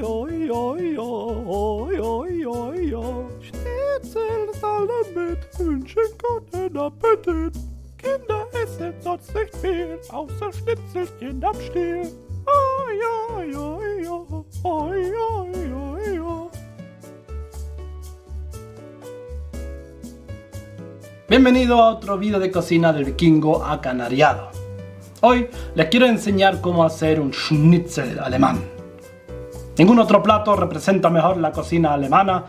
oi, oi, oi, oi, oi, oi. Schnitzel alle mit, wünschen guten Appetit. Kinder essen sonst nicht viel, außer Schnitzelchen am Stiel. Oi, oi, oi, oi, oi, oi, oi, oi. Bienvenido a otro video de cocina del vikingo acanariado. Hoy les quiero enseñar cómo hacer un schnitzel alemán. Ningún otro plato representa mejor la cocina alemana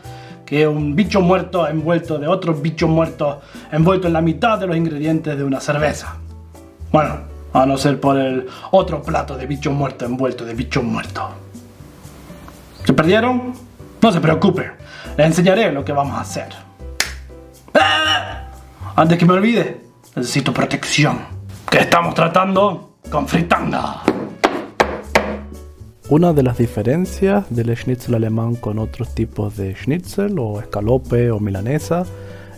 que un bicho muerto envuelto de otros bichos muertos envuelto en la mitad de los ingredientes de una cerveza. Bueno, a no ser por el otro plato de bichos muertos envuelto de bichos muertos. ¿Se perdieron? No se preocupen, les enseñaré lo que vamos a hacer. Antes que me olvide, necesito protección. Que estamos tratando con fritanga. Una de las diferencias del schnitzel alemán con otros tipos de schnitzel o escalope o milanesa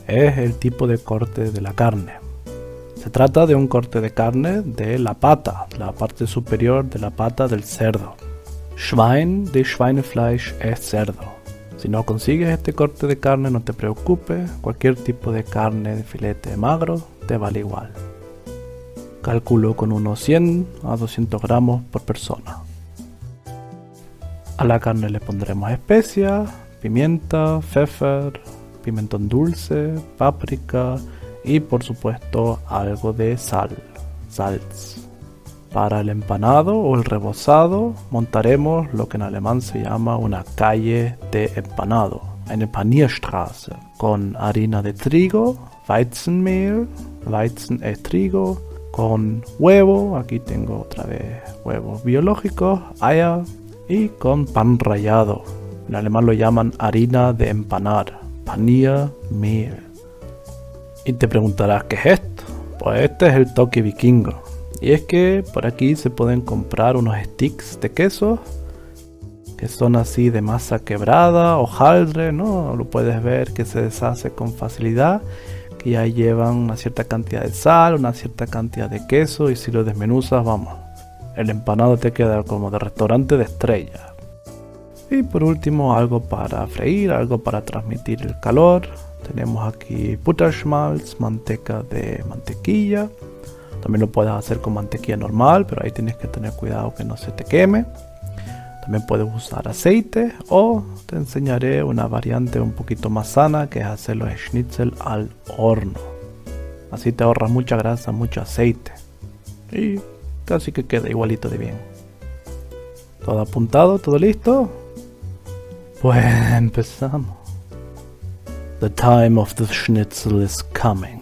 es el tipo de corte de la carne. Se trata de un corte de carne de la pata, la parte superior de la pata del cerdo. Schwein de Schweinefleisch es cerdo. Si no consigues este corte de carne, no te preocupes, cualquier tipo de carne de filete magro te vale igual. Calculo con unos 100 a 200 gramos por persona. A la carne le pondremos especias, pimienta, pfeffer, pimentón dulce, páprica y por supuesto algo de sal, Salz. Para el empanado o el rebozado montaremos lo que en alemán se llama una calle de empanado, eine Panierstraße, con harina de trigo, Weizenmehl, Weizen es trigo, con huevo, aquí tengo otra vez huevos biológicos, Eier, y con pan rallado. En alemán lo llaman harina de empanar, Paniermehl. Y te preguntarás, ¿qué es esto? Pues este es el toque vikingo. Y es que por aquí se pueden comprar unos sticks de queso que son así de masa quebrada, hojaldre, ¿no? Lo puedes ver que se deshace con facilidad, que ya llevan una cierta cantidad de sal, una cierta cantidad de queso y si lo desmenuzas, vamos, el empanado te queda como de restaurante de estrella. Y por último algo para freír, algo para transmitir el calor. Tenemos aquí Butterschmalz, manteca de mantequilla. También lo puedes hacer con mantequilla normal, pero ahí tienes que tener cuidado que no se te queme. También puedes usar aceite o te enseñaré una variante un poquito más sana que es hacer los schnitzel al horno. Así te ahorras mucha grasa, mucho aceite y casi que queda igualito de bien. ¿Todo apuntado? ¿Todo listo? Pues empezamos. The time of the schnitzel is coming.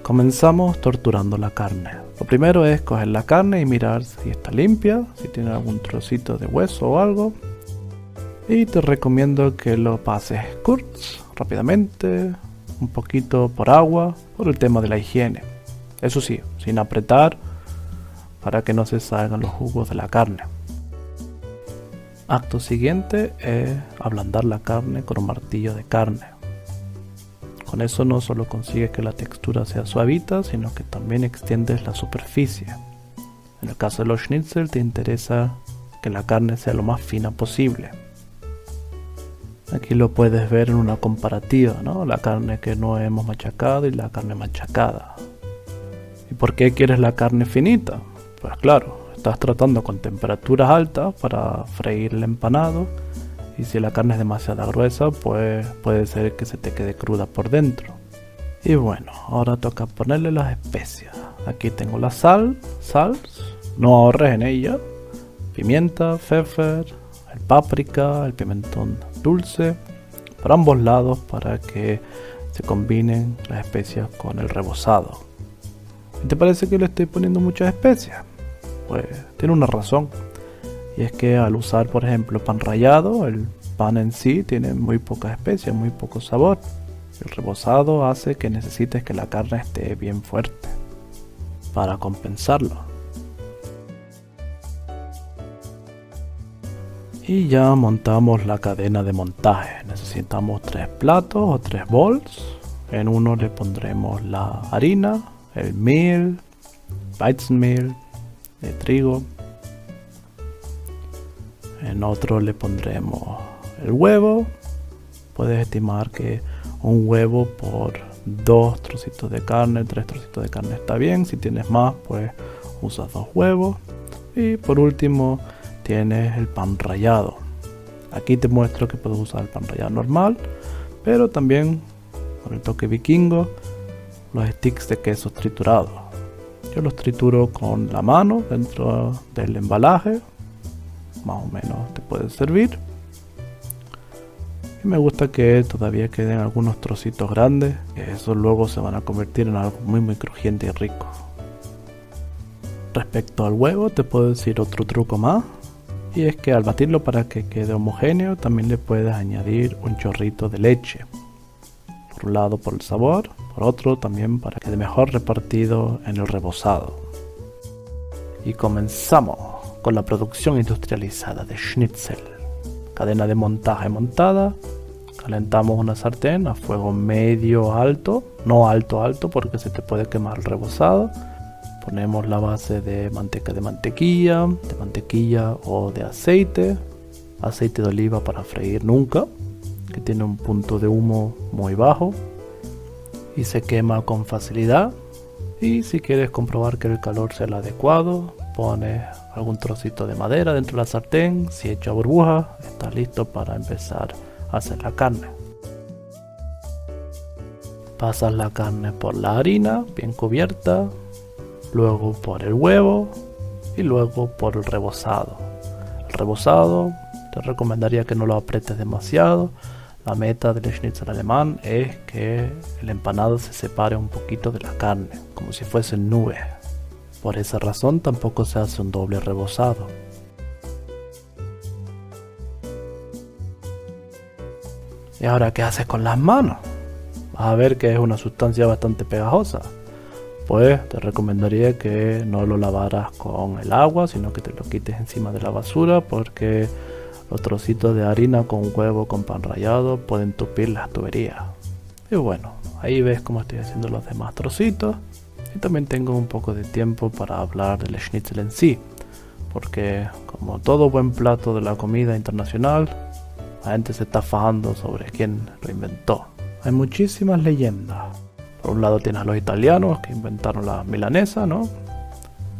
Comenzamos torturando la carne. Lo primero es coger la carne y mirar si está limpia, si tiene algún trocito de hueso o algo. Y te recomiendo que lo pases kurz, rápidamente, un poquito por agua, por el tema de la higiene. Eso sí, sin apretar, para que no se salgan los jugos de la carne. Acto siguiente es ablandar la carne con un martillo de carne. Con eso no solo consigues que la textura sea suavita, sino que también extiendes la superficie. En el caso de los schnitzel te interesa que la carne sea lo más fina posible. Aquí lo puedes ver en una comparativa, ¿no? La carne que no hemos machacado y la carne machacada. ¿Y por qué quieres la carne finita? Pues claro, estás tratando con temperaturas altas para freír el empanado. Y si la carne es demasiado gruesa, pues puede ser que se te quede cruda por dentro. Y bueno, ahora toca ponerle las especias. Aquí tengo la sal, no ahorres en ella. Pimienta, pfeffer, el páprica, el pimentón dulce. Por ambos lados para que se combinen las especias con el rebozado. ¿Y te parece que le estoy poniendo muchas especias? Pues tiene una razón. Y es que al usar por ejemplo pan rallado, el pan en sí tiene muy pocas especias, muy poco sabor. El rebozado hace que necesites que la carne esté bien fuerte para compensarlo. Y ya montamos la cadena de montaje. Necesitamos 3 platos o 3 bols. En uno le pondremos la harina, el mehl, Weizenmehl de trigo. En otro le pondremos el huevo. Puedes estimar que un huevo por 2 trocitos de carne, 3 trocitos de carne está bien. Si tienes más, pues usas 2 huevos. Y por último tienes el pan rallado. Aquí te muestro que puedes usar el pan rallado normal, pero también con el toque vikingo, los sticks de queso triturados. Yo los trituro con la mano dentro del embalaje, más o menos te puede servir. Y me gusta que todavía queden algunos trocitos grandes, que esos luego se van a convertir en algo muy crujiente y rico. Respecto al huevo, te puedo decir otro truco más, y es que al batirlo para que quede homogéneo, también le puedes añadir un chorrito de leche. Por un lado por el sabor, por otro también para que quede mejor repartido en el rebozado. Y comenzamos con la producción industrializada de schnitzel. Cadena de montaje montada. Calentamos una sartén a fuego medio alto, no alto porque se te puede quemar el rebozado. Ponemos la base de manteca de mantequilla o de aceite de oliva para freír nunca, que tiene un punto de humo muy bajo y se quema con facilidad. Y si quieres comprobar que el calor sea el adecuado, pones algún trocito de madera dentro de la sartén. Si echa burbujas, está listo para empezar a hacer la carne. Pasas la carne por la harina bien cubierta, luego por el huevo y luego por el rebozado. El rebozado te recomendaría que no lo aprietes demasiado. La meta del schnitzel alemán es que el empanado se separe un poquito de la carne, como si fuesen nubes. Por esa razón tampoco se hace un doble rebozado. ¿Y ahora qué haces con las manos? Vas a ver que es una sustancia bastante pegajosa. Pues te recomendaría que no lo lavaras con el agua, sino que te lo quites encima de la basura, porque los trocitos de harina con huevo con pan rallado pueden tupir las tuberías. Y bueno, ahí ves cómo estoy haciendo los demás trocitos. Y también tengo un poco de tiempo para hablar del schnitzel en sí, porque como todo buen plato de la comida internacional, la gente se está fajando sobre quién lo inventó. Hay muchísimas leyendas. Por un lado tienes a los italianos que inventaron la milanesa, ¿no?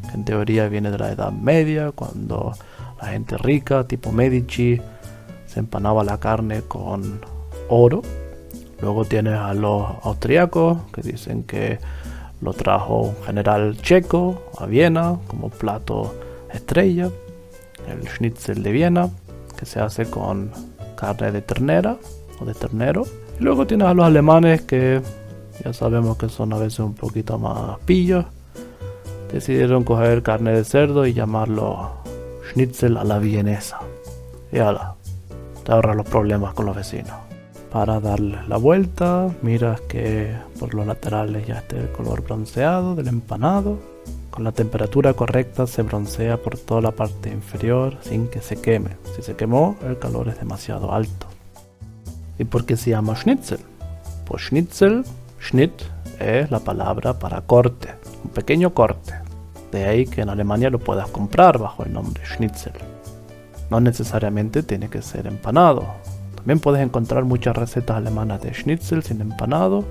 Que en teoría viene de la Edad Media, cuando la gente rica, tipo Medici, se empanaba la carne con oro. Luego tienes a los austriacos que dicen que lo trajo un general checo a Viena como plato estrella. El schnitzel de Viena, que se hace con carne de ternera o de ternero. Y luego tienes a los alemanes que ya sabemos que son a veces un poquito más pillos. Decidieron coger carne de cerdo y llamarlo schnitzel a la vienesa. Y ala, te ahorras los problemas con los vecinos. Para darle la vuelta, miras que por los laterales ya esté el color bronceado del empanado. Con la temperatura correcta se broncea por toda la parte inferior sin que se queme. Si se quemó, el calor es demasiado alto. ¿Y por qué se llama schnitzel? Pues schnitzel, schnitt, es la palabra para corte, un pequeño corte. De ahí que en Alemania lo puedas comprar bajo el nombre schnitzel. No necesariamente tiene que ser empanado. También puedes encontrar muchas recetas alemanas de schnitzel sin empanado,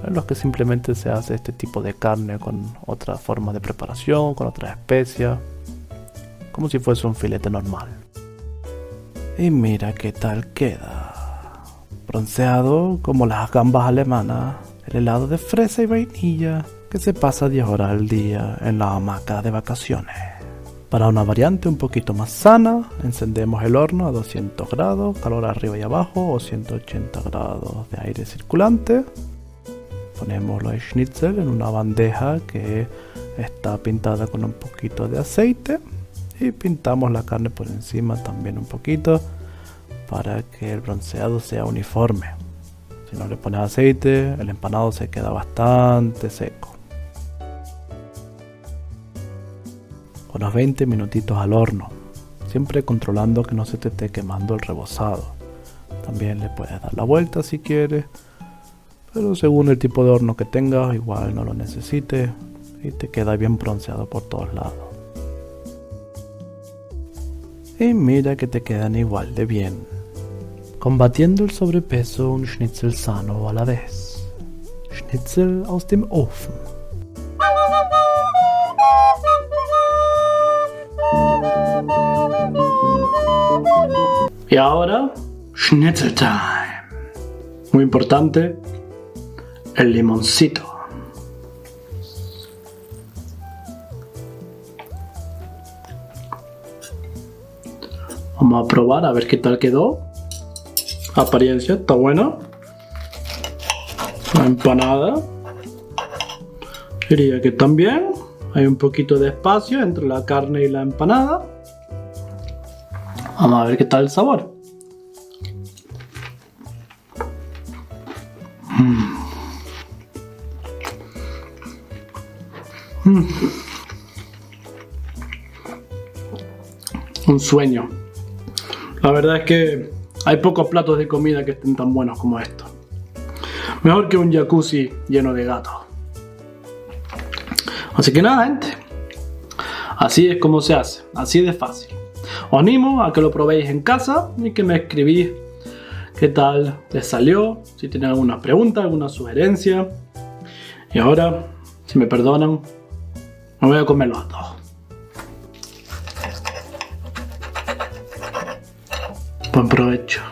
en los que simplemente se hace este tipo de carne con otra forma de preparación, con otras especias, como si fuese un filete normal. Y mira qué tal queda. Bronceado como las gambas alemanas, el helado de fresa y vainilla que se pasa 10 horas al día en la hamaca de vacaciones. Para una variante un poquito más sana, encendemos el horno a 200 grados, calor arriba y abajo, o 180 grados de aire circulante. Ponemos los schnitzel en una bandeja que está pintada con un poquito de aceite y pintamos la carne por encima también un poquito para que el bronceado sea uniforme. Si no le pones aceite, el empanado se queda bastante seco. Unos 20 minutitos al horno, siempre controlando que no se te esté quemando el rebozado. También le puedes dar la vuelta si quieres, pero según el tipo de horno que tengas, igual no lo necesites y te queda bien bronceado por todos lados. Y mira que te quedan igual de bien, combatiendo el sobrepeso un schnitzel sano a la vez. Schnitzel aus dem Ofen. Y ahora, Schnitzel time. Muy importante, el limoncito. Vamos a probar a ver qué tal quedó. Apariencia, está buena. La empanada. Diría que también. Hay un poquito de espacio entre la carne y la empanada. Vamos a ver qué tal el sabor. Un sueño. La verdad es que hay pocos platos de comida que estén tan buenos como estos. Mejor que un jacuzzi lleno de gatos. Así que nada, gente. Así es como se hace. Así de fácil. Os animo a que lo probéis en casa y que me escribís qué tal les salió. Si tienen alguna pregunta, alguna sugerencia. Y ahora, si me perdonan, me voy a comer los dos. Buen provecho.